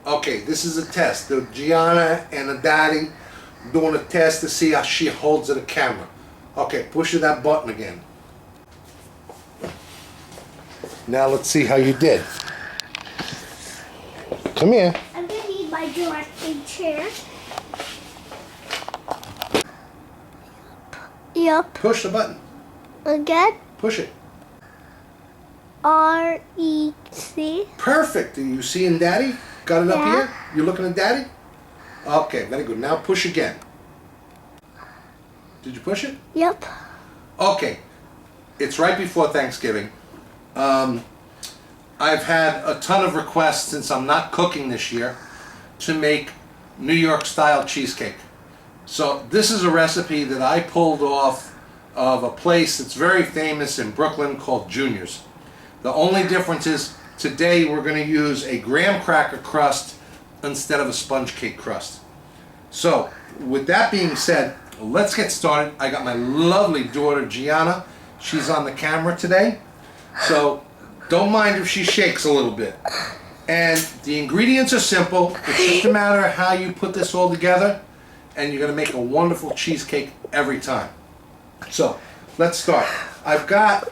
Okay, this is a test. The Gianna and the daddy doing a test to see how she holds the camera. Okay, push that button again. Now let's see how you did. Come here. I'm gonna need my directing chair. Yep. Push the button. Again? Push it. R-E-C. Perfect. Are you seeing daddy? Got it up Yeah. here? You looking at daddy? Okay, very good. Now push again. Did you push it? Yep. Okay. It's right before Thanksgiving. I've had a ton of requests since I'm not cooking this year to make New York style cheesecake. So this is a recipe that I pulled off of a place that's very famous in Brooklyn called Junior's. The only difference is today we're going to use a graham cracker crust instead of a sponge cake crust. So with that being said, let's get started. I got my lovely daughter Gianna. She's on the camera today. So don't mind if she shakes a little bit. And the ingredients are simple. It's just a matter of how you put this all together, and you're going to make a wonderful cheesecake every time. So let's start. I've got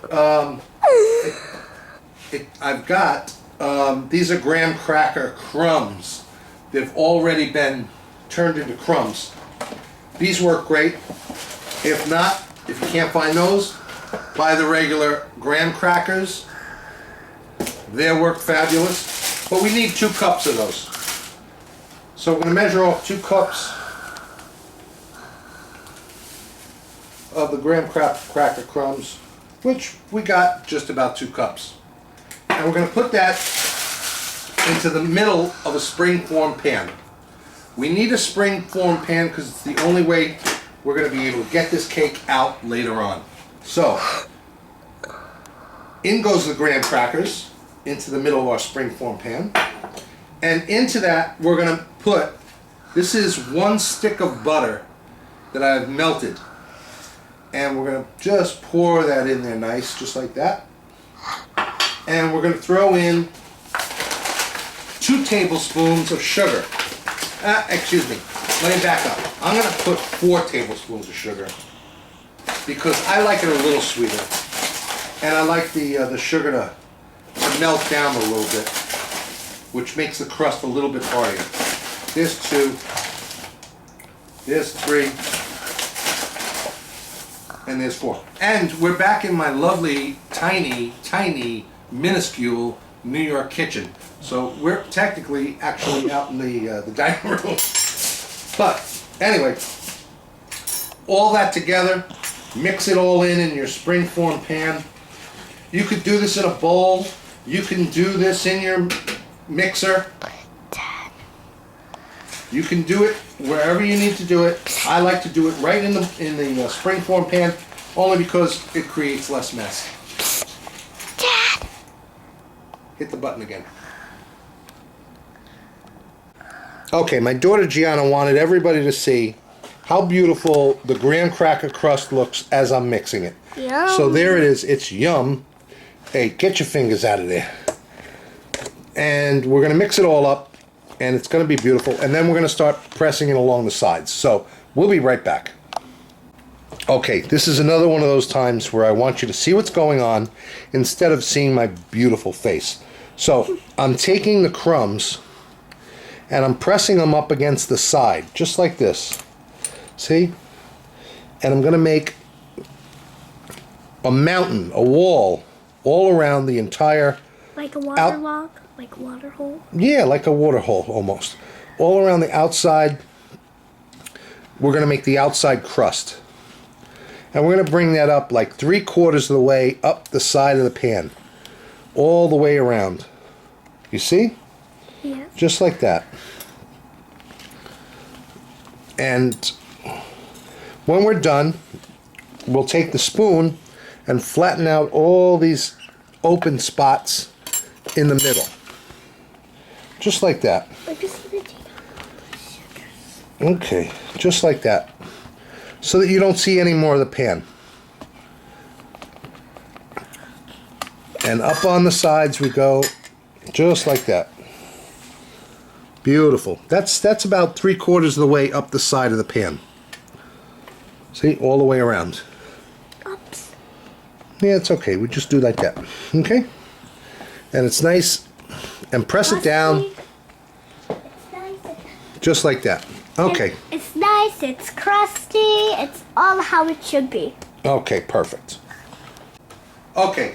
these are graham cracker crumbs. They've already been turned into crumbs. These work great. If not, if you can't find those, buy the regular graham crackers. They work fabulous. But we need 2 cups of those. So we're going to measure off 2 cups of the graham cracker crumbs, which we got just about 2 cups. And we're going to put that into the middle of a springfoam pan. We need a springfoam pan because it's the only way we're going to be able to get this cake out later on. So, in goes the graham crackers into the middle of our springfoam pan. And into that we're going to put, this is 1 stick of butter that I've melted. And we're going to just pour that in there nice, just like that. And we're going to throw in 2 tablespoons of sugar. Excuse me, let me back up. I'm going to put 4 tablespoons of sugar because I like it a little sweeter. And I like the sugar to melt down a little bit, which makes the crust a little bit harder. There's 2, there's 3, and there's 4. And we're back in my lovely, tiny, minuscule New York kitchen. So we're technically actually out in the dining room. But anyway, all that together, mix it all in your springfoam pan. You could do this in a bowl. You can do this in your mixer. You can do it wherever you need to do it. I like to do it right in the springfoam pan, only because it creates less mess. Dad. Hit the button again. Okay, my daughter Gianna wanted everybody to see how beautiful the graham cracker crust looks as I'm mixing it. Yum. So there it is. It's yum. Hey, get your fingers out of there. And we're going to mix it all up, and it's going to be beautiful. And then we're going to start pressing it along the sides. So we'll be right back. Okay, this is another one of those times where I want you to see what's going on instead of seeing my beautiful face. So I'm taking the crumbs and I'm pressing them up against the side, just like this. See? And I'm going to make a mountain, a wall, all around the entire... Like a water log? Like a water hole? Yeah, like a water hole, almost. All around the outside, we're going to make the outside crust. And we're going to bring that up like 3/4 of the way up the side of the pan. All the way around. You see? Yeah. Just like that. And when we're done, we'll take the spoon and flatten out all these open spots in the middle. Just like that. Okay, just like that. So that you don't see any more of the pan. And up on the sides we go, just like that. Beautiful. That's about 3/4 of the way up the side of the pan. See, all the way around. Oops. Yeah, it's okay. We just do like that. Okay? And it's nice. And press it down It's nice. just like that. Okay. It's nice. It's crusty. It's all how it should be. Okay, perfect. Okay.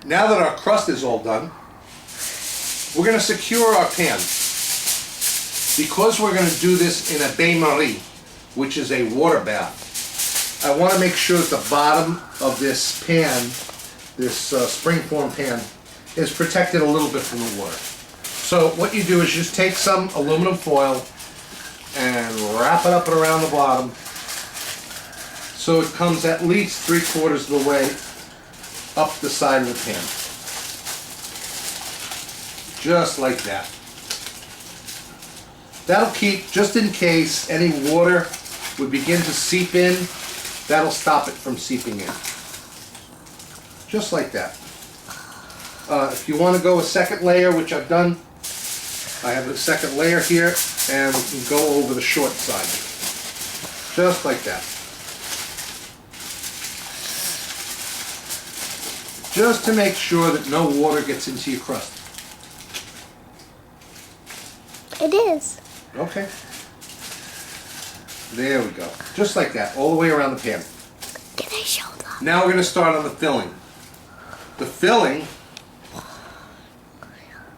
Now that our crust is all done, we're going to secure our pan. Because we're going to do this in a bain-marie, which is a water bath, I want to make sure that the bottom of this pan, this springfoam pan, is protected a little bit from the water. So what you do is just take some aluminum foil and wrap it up and around the bottom so it comes at least 3/4 of the way up the side of the pan. Just like that. That'll keep, just in case any water would begin to seep in, that'll stop it from seeping in. Just like that. If you want to go a second layer, which I've done, I have a second layer here, and we can go over the short side. Just like that. Just to make sure that no water gets into your crust. It is. Okay. There we go. Just like that, all the way around the pan. Can I show them? Now we're going to start on the filling. The filling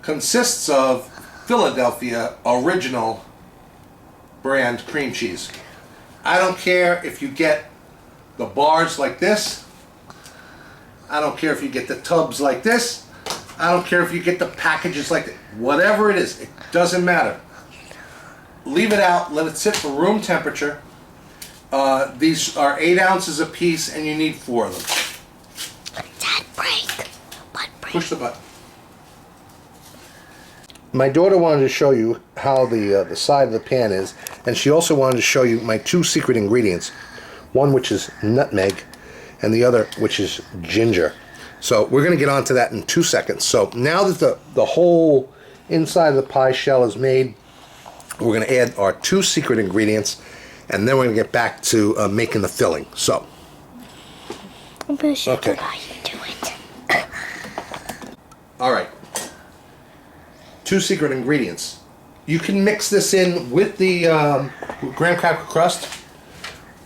consists of Philadelphia original brand cream cheese. I don't care if you get the bars like this. I don't care if you get the tubs like this. I don't care if you get the packages like that. Whatever it is, it doesn't matter. Leave it out, let it sit for room temperature. These are 8 ounces a piece and you need 4 of them. Dad, break. What break? Push the button. My daughter wanted to show you how the side of the pan is, and she also wanted to show you my 2 secret ingredients. One which is nutmeg, and the other which is ginger. So we're going to get onto that in 2 seconds. So now that the whole inside of the pie shell is made, we're going to add our 2 secret ingredients, and then we're going to get back to making the filling. So, I'm going to show okay. you how you do it. All right. 2 secret ingredients. You can mix this in with the graham cracker crust,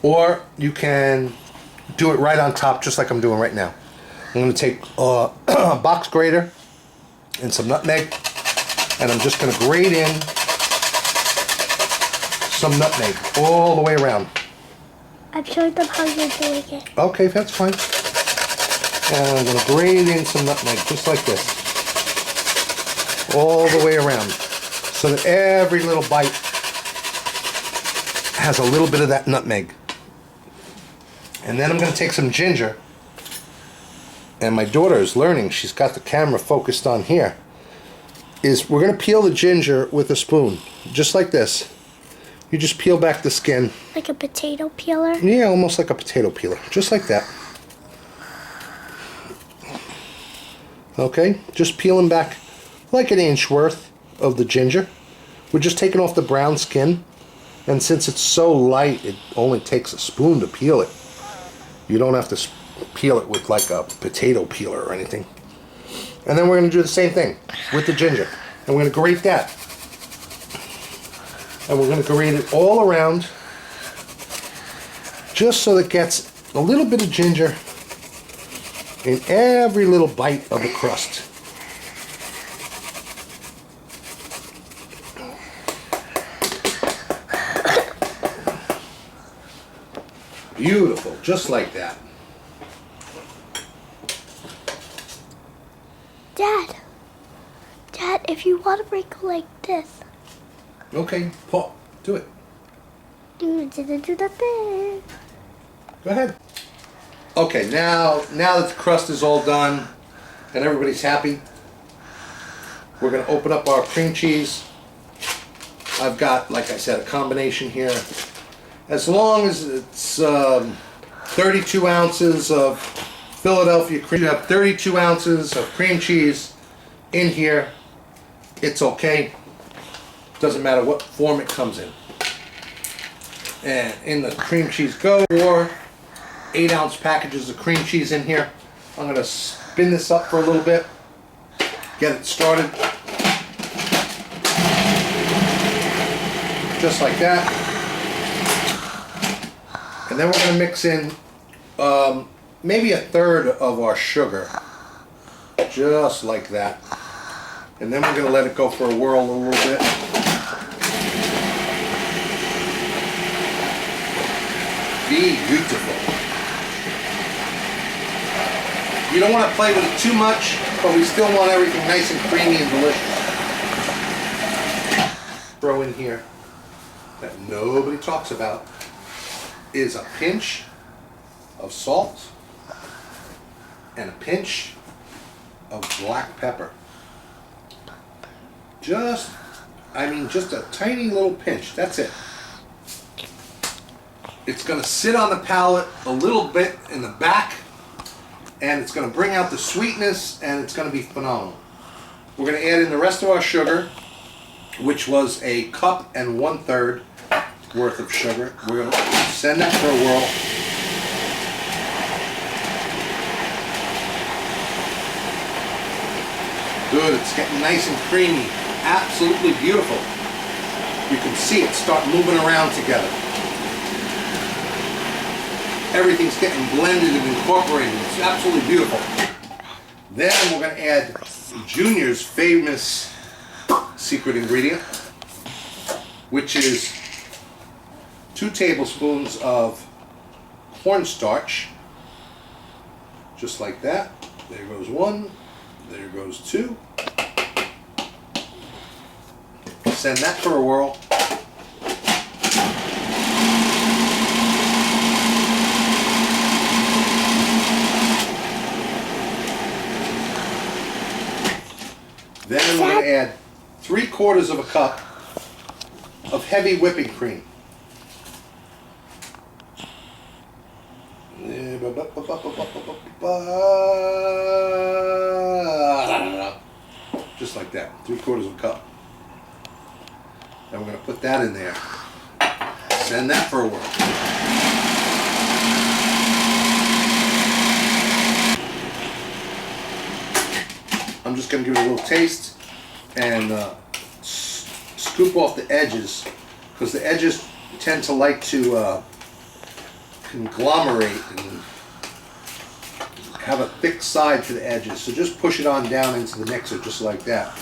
or you can do it right on top, just like I'm doing right now. I'm going to take a box grater and some nutmeg, and I'm just going to grate in some nutmeg all the way around. I'm showing them how you're doing it. Okay, that's fine. And I'm going to grate in some nutmeg, just like this. All the way around. So that every little bite has a little bit of that nutmeg. And then I'm going to take some ginger. And my daughter is learning. She's got the camera focused on here. We're going to peel the ginger with a spoon. Just like this. You just peel back the skin. Like a potato peeler? Yeah, almost like a potato peeler. Just like that. Okay, just peeling back like an inch worth of the ginger. We're just taking off the brown skin. And since it's so light, it only takes a spoon to peel it. You don't have to peel it with like a potato peeler or anything. And then we're going to do the same thing with the ginger. And we're going to grate that. And we're going to grate it all around, just so it gets a little bit of ginger in every little bite of the crust. Beautiful, just like that. Dad, if you want to break like this. Okay, Paul, do it. You didn't do the thing. Go ahead. Okay, now that the crust is all done and everybody's happy, we're going to open up our cream cheese. I've got, like I said, a combination here. As long as it's 32 ounces of Philadelphia cream, you have 32 ounces of cream cheese in here, it's okay. Doesn't matter what form it comes in. And in the cream cheese go, 4 8-ounce packages of cream cheese in here. I'm going to spin this up for a little bit, get it started. Just like that. And then we're going to mix in maybe 1/3 of our sugar. Just like that. And then we're going to let it go for a whirl a little bit. Beautiful. You don't want to play with it too much, but we still want everything nice and creamy and delicious. Throw in here that nobody talks about is a pinch of salt and a pinch of black pepper. Just a tiny little pinch. That's it. It's going to sit on the palate a little bit in the back, and it's going to bring out the sweetness, and it's going to be phenomenal. We're going to add in the rest of our sugar, which was 1 1/3 cups worth of sugar. We're going to send that for a whirl. Good, it's getting nice and creamy. Absolutely beautiful. You can see it start moving around together. Everything's getting blended and incorporated. It's absolutely beautiful. Then we're going to add Junior's famous secret ingredient, which is 2 tablespoons of cornstarch. Just like that. There goes 1. There goes 2. Send that for a whirl. Then we're going to add 3/4 cup of heavy whipping cream. Just like that, 3/4 cup. Then we're going to put that in there. Send that for a whirl. I'm just going to give it a little taste and scoop off the edges, because the edges tend to like to conglomerate and have a thick side to the edges. So just push it on down into the mixer just like that.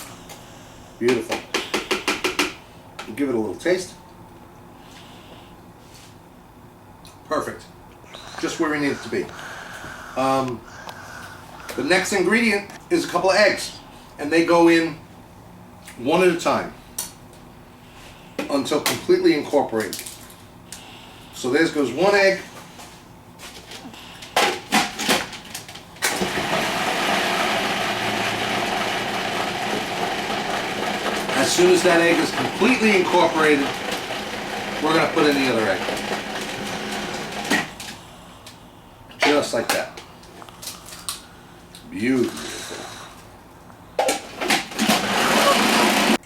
Beautiful. Give it a little taste. Perfect. Just where we need it to be. The next ingredient is a couple of eggs, and they go in one at a time until completely incorporated. So there goes 1 egg. As soon as that egg is completely incorporated, we're going to put in the other egg. Just like that. Beautiful.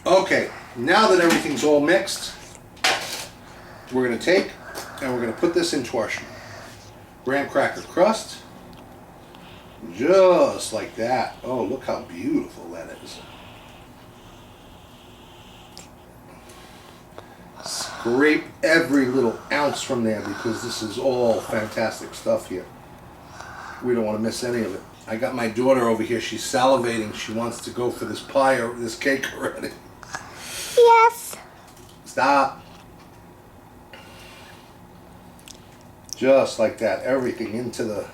Okay, now that everything's all mixed, we're going to take and we're going to put this into our graham cracker crust. Just like that. Oh, look how beautiful that is. Scrape every little ounce from there, because this is all fantastic stuff here. We don't want to miss any of it. I got my daughter over here. She's salivating. She wants to go for this pie or this cake already. Yes. Stop. Just like that. Everything into the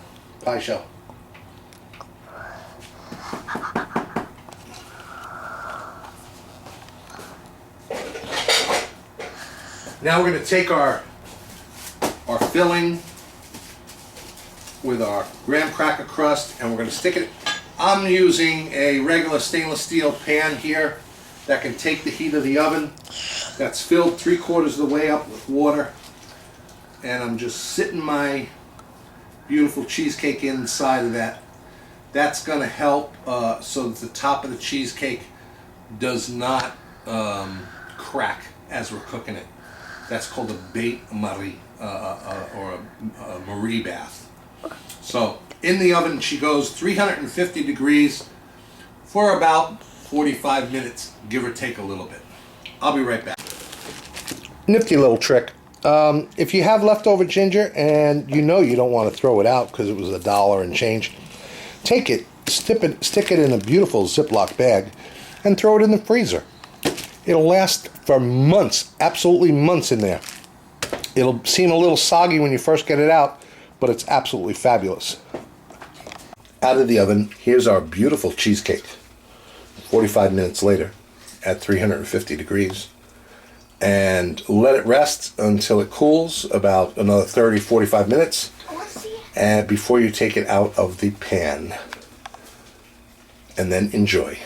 pie shell. Now we're going to take our filling with our graham cracker crust, and we're going to stick it. I'm using a regular stainless steel pan here that can take the heat of the oven. That's filled 3/4 of the way up with water, and I'm just sitting my beautiful cheesecake inside of that. That's going to help so that the top of the cheesecake does not crack as we're cooking it. That's called a bain-marie, or a Marie bath. So in the oven she goes 350 degrees for about 45 minutes, give or take a little bit. I'll be right back. Nifty little trick. If you have leftover ginger and you know you don't want to throw it out because it was $1 and change, take it, stick it in a beautiful Ziploc bag, and throw it in the freezer. It'll last for months, absolutely months in there. It'll seem a little soggy when you first get it out, but it's absolutely fabulous. Out of the oven, here's our beautiful cheesecake. 45 minutes later at 350 degrees. And let it rest until it cools, about another 30-45 minutes, and before you take it out of the pan. And then enjoy.